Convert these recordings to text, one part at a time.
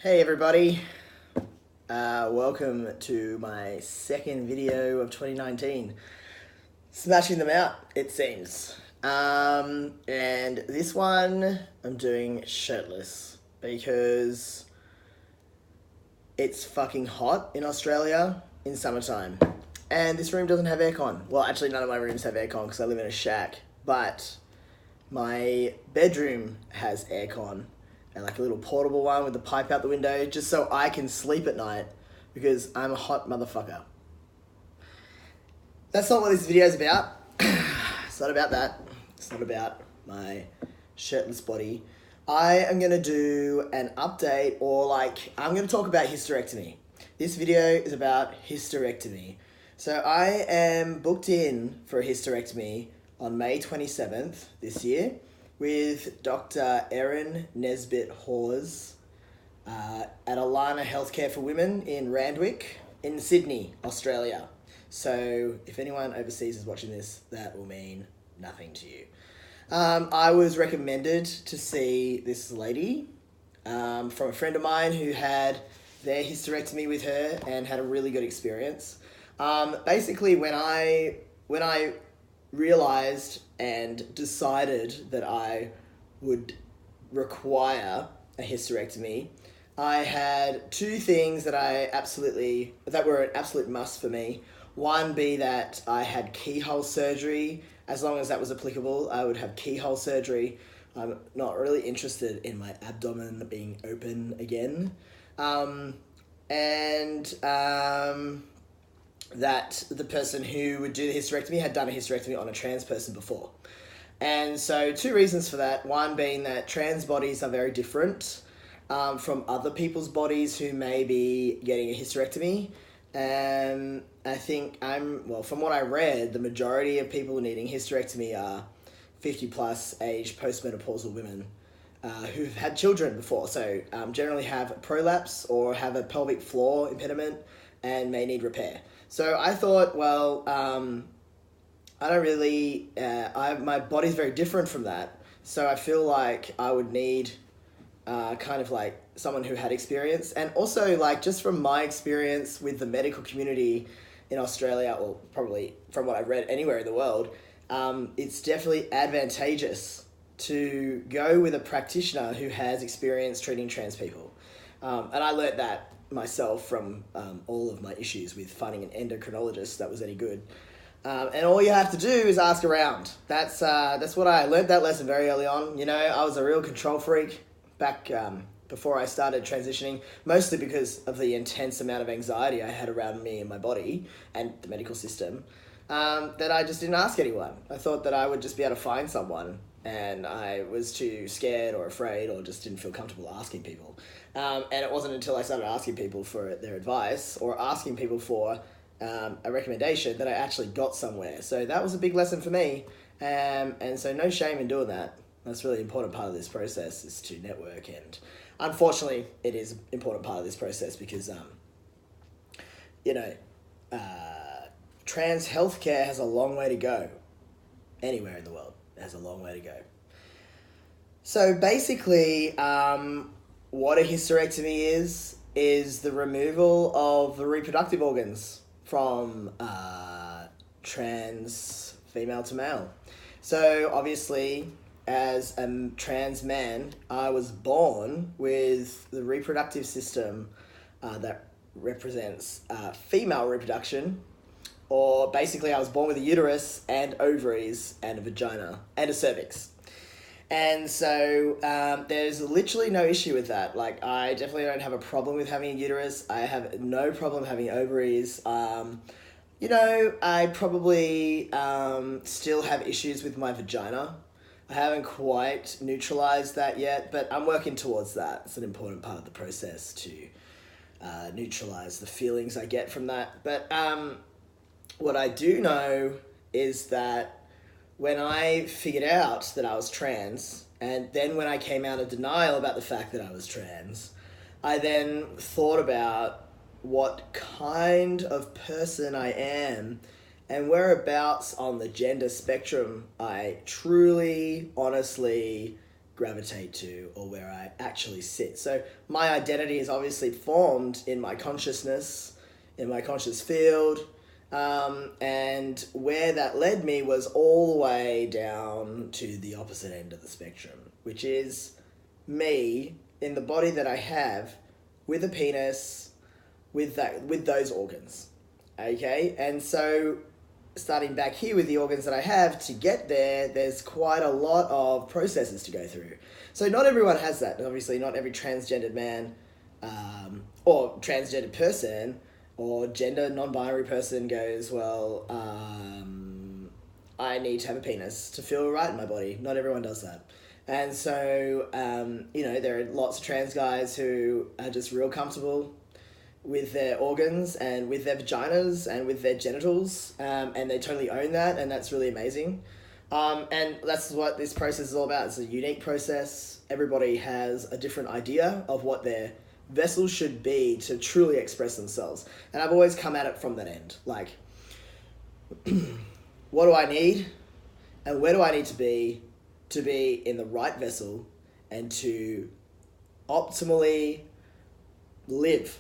Hey everybody, welcome to my second video of 2019. Smashing them out, it seems. And this one I'm doing shirtless because it's fucking hot in Australia in summertime. And this room doesn't have aircon. Well, actually none of my rooms have aircon because I live in a shack. But my bedroom has aircon and like a little portable one with the pipe out the window just so I can sleep at night because I'm a hot motherfucker. That's not what this video is about. It's not about that. It's not about my shirtless body. I am going to do an update I'm going to talk about hysterectomy. This video is about hysterectomy. So I am booked in for a hysterectomy on May 27th this year with Dr. Erin Nesbitt Hawes at Alana Healthcare for Women in Randwick in Sydney, Australia. So if anyone overseas is watching this, that will mean nothing to you. I was recommended to see this lady from a friend of mine who had their hysterectomy with her and had a really good experience. Basically, when I realized and decided that I would require a hysterectomy, I had two things that were an absolute must for me. One be that I had keyhole surgery. As long as that was applicable, I would have keyhole surgery. I'm not really interested in my abdomen being open again. That the person who would do the hysterectomy had done a hysterectomy on a trans person before. And so two reasons for that. One being that trans bodies are very different from other people's bodies who may be getting a hysterectomy. And I think from what I read, the majority of people needing hysterectomy are 50 plus age postmenopausal women who've had children before. So generally have prolapse or have a pelvic floor impediment and may need repair. So I thought, I don't really, my body's very different from that. So I feel like I would need kind of like someone who had experience. And also like just from my experience with the medical community in Australia, or probably from what I've read anywhere in the world, it's definitely advantageous to go with a practitioner who has experience treating trans people. And I learnt that myself from all of my issues with finding an endocrinologist that was any good. And all you have to do is ask around. That's what I learned that lesson very early on. You know, I was a real control freak back before I started transitioning, mostly because of the intense amount of anxiety I had around me and my body and the medical system, that I just didn't ask anyone. I thought that I would just be able to find someone, and I was too scared or afraid or just didn't feel comfortable asking people. And it wasn't until I started asking people for their advice or asking people for a recommendation that I actually got somewhere. So that was a big lesson for me. And so no shame in doing that. That's a really important part of this process, is to network. And unfortunately, it is an important part of this process because, trans healthcare has a long way to go. Anywhere in the world, it has a long way to go. So basically, what a hysterectomy is the removal of the reproductive organs from trans female to male. So obviously, as a trans man, I was born with the reproductive system that represents female reproduction, or basically I was born with a uterus and ovaries and a vagina and a cervix. And so there's literally no issue with that. Like, I definitely don't have a problem with having a uterus. I have no problem having ovaries. I probably still have issues with my vagina. I haven't quite neutralized that yet, but I'm working towards that. It's an important part of the process to neutralize the feelings I get from that. But what I do know is that when I figured out that I was trans, and then when I came out of denial about the fact that I was trans, I then thought about what kind of person I am and whereabouts on the gender spectrum I truly, honestly gravitate to or where I actually sit. So my identity is obviously formed in my consciousness, in my conscious field, and where that led me was all the way down to the opposite end of the spectrum, which is me in the body that I have with a penis, with those organs. Okay? And so starting back here with the organs that I have, to get there, there's quite a lot of processes to go through. So not everyone has that. Obviously, not every transgendered man or transgendered person or gender non-binary person goes, well, I need to have a penis to feel right in my body. Not everyone does that. And so, there are lots of trans guys who are just real comfortable with their organs and with their vaginas and with their genitals, and they totally own that, and that's really amazing. And that's what this process is all about. It's a unique process. Everybody has a different idea of what their vessel should be to truly express themselves. And I've always come at it from that end. Like, what do I need? And where do I need to be in the right vessel and to optimally live?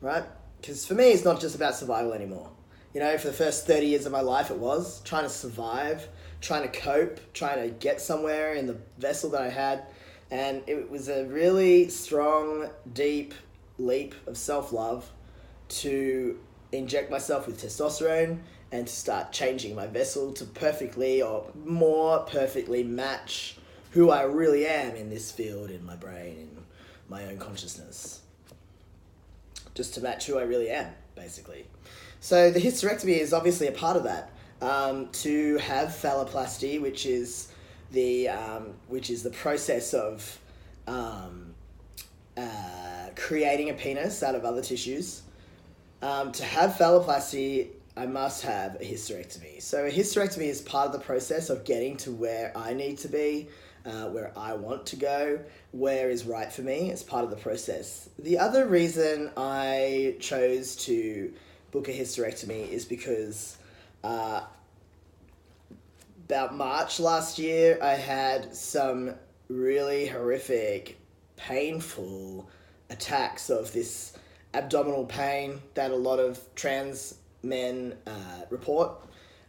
Right? Because for me, it's not just about survival anymore. For the first 30 years of my life, it was trying to survive, trying to cope, trying to get somewhere in the vessel that I had. And it was a really strong, deep leap of self-love to inject myself with testosterone and to start changing my vessel to perfectly or more perfectly match who I really am in this field, in my brain, in my own consciousness. Just to match who I really am, basically. So the hysterectomy is obviously a part of that. To have phalloplasty, which is the process of creating a penis out of other tissues. To have phalloplasty, I must have a hysterectomy. So a hysterectomy is part of the process of getting to where I need to be, where I want to go, where is right for me. It's part of the process. The other reason I chose to book a hysterectomy is because about March last year, I had some really horrific, painful attacks of this abdominal pain that a lot of trans men report.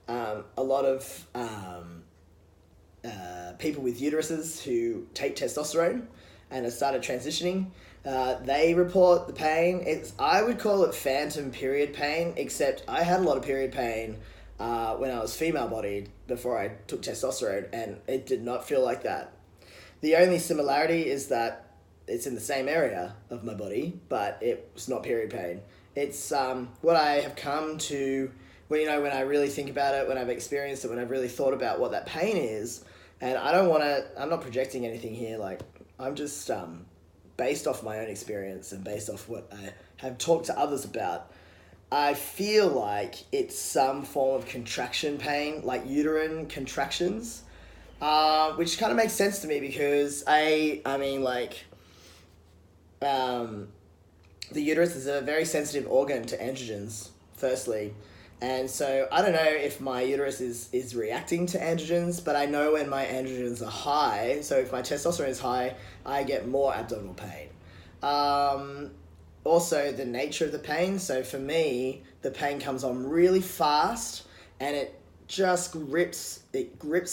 A lot of people with uteruses who take testosterone and have started transitioning, they report the pain. I would call it phantom period pain, except I had a lot of period pain when I was female-bodied before I took testosterone, and it did not feel like that. The only similarity is that it's in the same area of my body, but it's not period pain. It's what I have come to, when I really think about it, when I've experienced it, when I've really thought about what that pain is. And I'm not projecting anything here, like, I'm just based off my own experience and based off what I have talked to others about. I feel like it's some form of contraction pain, like uterine contractions, which kind of makes sense to me because the uterus is a very sensitive organ to androgens, firstly. And so I don't know if my uterus is reacting to androgens, but I know when my androgens are high, so if my testosterone is high, I get more abdominal pain. Also, the nature of the pain. So for me, the pain comes on really fast and it just grips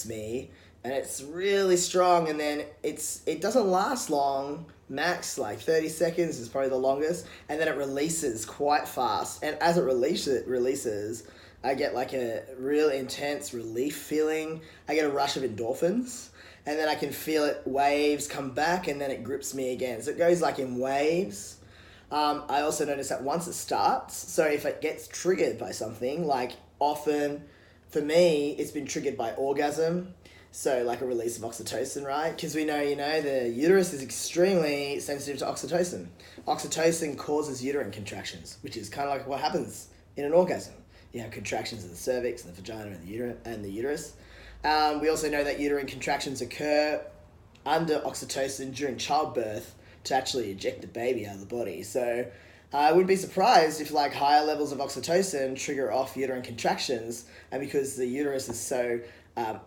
me, and it's really strong, and then it doesn't last long. Max like 30 seconds is probably the longest, and then it releases quite fast. And as it releases, I get like a real intense relief feeling. I get a rush of endorphins, and then I can feel it, waves come back, and then it grips me again. So it goes like in waves. I also notice that once it starts, so if it gets triggered by something, like often for me, it's been triggered by orgasm. So like a release of oxytocin, right? Because we know, the uterus is extremely sensitive to oxytocin. Oxytocin causes uterine contractions, which is kind of like what happens in an orgasm. You have contractions in the cervix and the vagina and the uterus. We also know that uterine contractions occur under oxytocin during childbirth to actually eject the baby out of the body. So I wouldn't be surprised if like higher levels of oxytocin trigger off uterine contractions, and because the uterus is so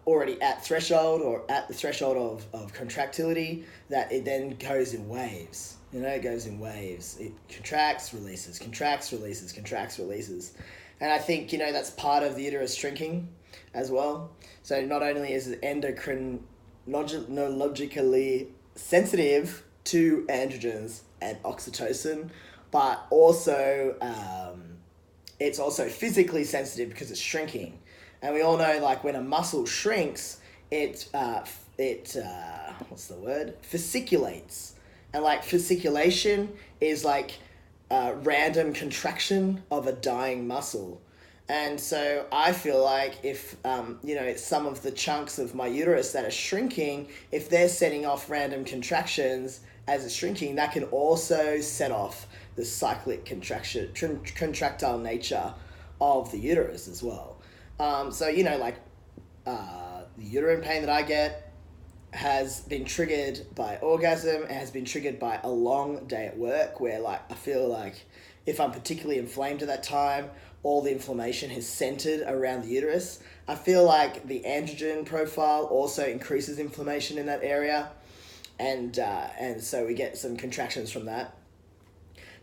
already at threshold or at the threshold of contractility, that it then goes in waves. It goes in waves. It contracts, releases, contracts, releases, contracts, releases. And I think, that's part of the uterus shrinking as well. So not only is it endocrinologically sensitive to androgens and oxytocin, but also it's also physically sensitive because it's shrinking. And we all know, like, when a muscle shrinks, it fasciculates. And, like, fasciculation is like random contraction of a dying muscle. And so I feel like if, some of the chunks of my uterus that are shrinking, if they're setting off random contractions as it's shrinking, that can also set off the cyclic contractile nature of the uterus as well. The uterine pain that I get has been triggered by orgasm. It has been triggered by a long day at work where, like, I feel like if I'm particularly inflamed at that time, all the inflammation is centered around the uterus. I feel like the androgen profile also increases inflammation in that area. And so we get some contractions from that.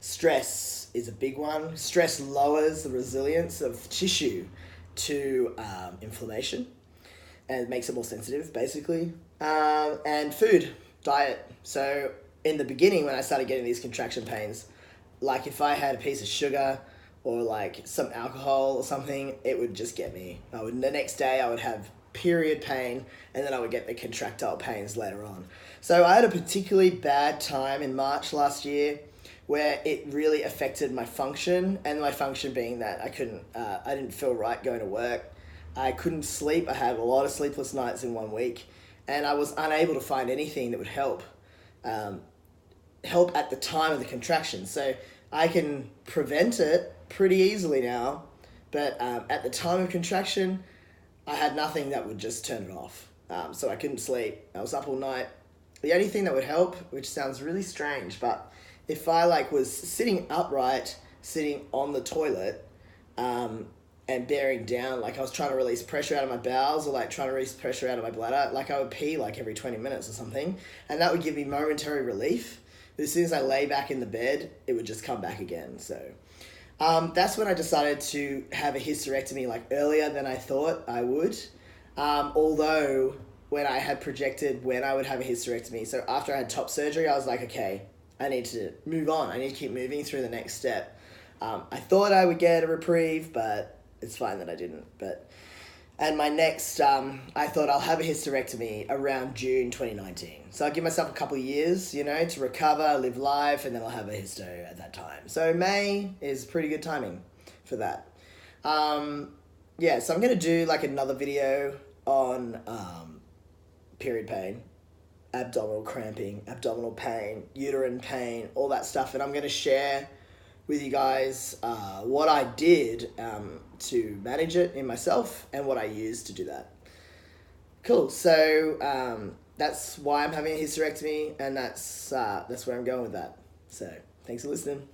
Stress is a big one. Stress lowers the resilience of tissue to inflammation and makes it more sensitive, basically. And food, diet. So in the beginning, when I started getting these contraction pains, like if I had a piece of sugar or like some alcohol or something, it would just get me. The next day I would have period pain, and then I would get the contractile pains later on. So I had a particularly bad time in March last year where it really affected my function, and my function being that I didn't feel right going to work. I couldn't sleep. I had a lot of sleepless nights in 1 week, and I was unable to find anything that would help at the time of the contraction. So I can prevent it pretty easily now, but at the time of contraction, I had nothing that would just turn it off. So I couldn't sleep. I was up all night. The only thing that would help, which sounds really strange, but if I was sitting upright, sitting on the toilet, and bearing down, like I was trying to release pressure out of my bowels or trying to release pressure out of my bladder, I would pee every 20 minutes or something, and that would give me momentary relief. But as soon as I lay back in the bed, it would just come back again. So that's when I decided to have a hysterectomy earlier than I thought I would. Although when I had projected when I would have a hysterectomy, so after I had top surgery, I was like, okay, I need to move on. I need to keep moving through the next step. I thought I would get a reprieve, but it's fine that I didn't. And my next, I thought I'll have a hysterectomy around June 2019. So I'll give myself a couple of years, to recover, live life, and then I'll have a hysto at that time. So May is pretty good timing for that. So I'm going to do another video on period pain, abdominal cramping, abdominal pain, uterine pain, all that stuff. And I'm going to share with you guys what I did to manage it in myself and what I used to do that. Cool. So that's why I'm having a hysterectomy, and that's where I'm going with that. So thanks for listening.